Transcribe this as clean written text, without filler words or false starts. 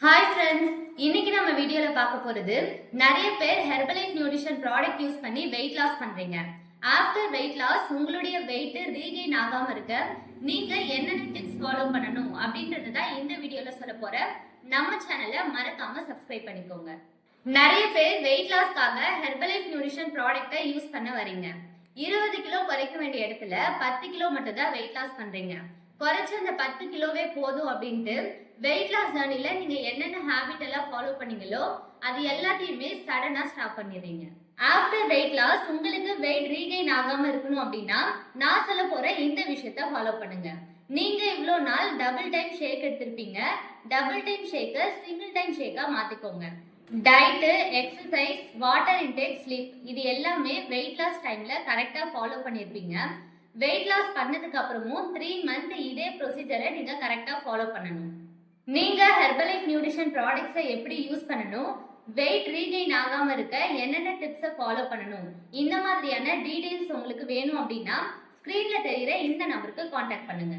Hi friends, இன்னைக்கு நம்ம வீடியோல பார்க்க போறது நிறைய பேர் ஹெர்பலைஃப் நியூட்ரிஷன் ப்ராடக்ட் யூஸ் பண்ணி வெயிட் லாஸ் பண்றீங்க. ஆஃப்டர் வெயிட் லாஸ் உங்களுடைய வெயிட் ரீகெயின் ஆகாம இருக்க நீங்க என்னென்ன டிப்ஸ் ஃபாலோ பண்ணணும் அப்படின்றது தான் இந்த வீடியோல சொல்ல போறேன். நம்ம சேனலை மறக்காம சப்ஸ்கிரைப் பண்ணிக்கோங்க. நிறைய பேர் வெயிட் லாஸ்க்காக ஹெர்பலைஃப் நியூட்ரிஷன் ப்ராடக்ட்டை யூஸ் பண்ண வரீங்க. 20 கிலோ குறைக்க வேண்டிய இடத்துல 10 கிலோ மட்டும் தான் வெயிட் லாஸ் பண்றீங்க. குறைச்ச அந்த 10 கிலோவே போதும் அப்படின்ட்டு வெயிட் லாஸ் ஜர்னில நீங்க என்னென்ன ஹேபிட் எல்லாம் ஃபாலோ பண்ணீங்களோ அது எல்லாத்தையுமே சடனா ஸ்டாப் பண்ணிடுறீங்க. ஆஃப்டர் வெயிட் லாஸ் உங்களுக்கு வெயிட் ரீகெயின் ஆகாம இருக்கணும் அப்படின்னா நான் சொல்ல போற இந்த விஷயத்த ஃபாலோ பண்ணுங்க. நீங்க இவ்வளோ நாள் டபுள் டைம் ஷேக் எடுத்திருப்பீங்க. டபுள் டைம் ஷேக்கை சிங்கிள் டைம் ஷேக்கா மாத்திக்கோங்க. Diet, exercise, water intake, sleep இது எல்லாமே வெயிட் லாஸ் டைம்ல கரெக்டா ஃபாலோ பண்ணிருப்பீங்க. வெயிட் லாஸ் பண்ணதுக்கு அப்புறமும் 3 மந்த் இதே ப்ரொசீஜரை நீங்க கரெக்டா ஃபாலோ பண்ணணும். நீங்க ஹெர்பலைஃப் நியூட்ரிஷன் ப்ராடக்ட்ஸை எப்படி யூஸ் பண்ணணும், வெயிட் ரீகெயின் ஆகாம இருக்க என்னென்ன டிப்ஸை ஃபாலோ பண்ணணும், இந்த மாதிரியான டீடைல்ஸ் உங்களுக்கு வேணும் அப்படின்னா ஸ்கிரீன்ல தெரியுற இந்த நம்பருக்கு கான்டாக்ட் பண்ணுங்க.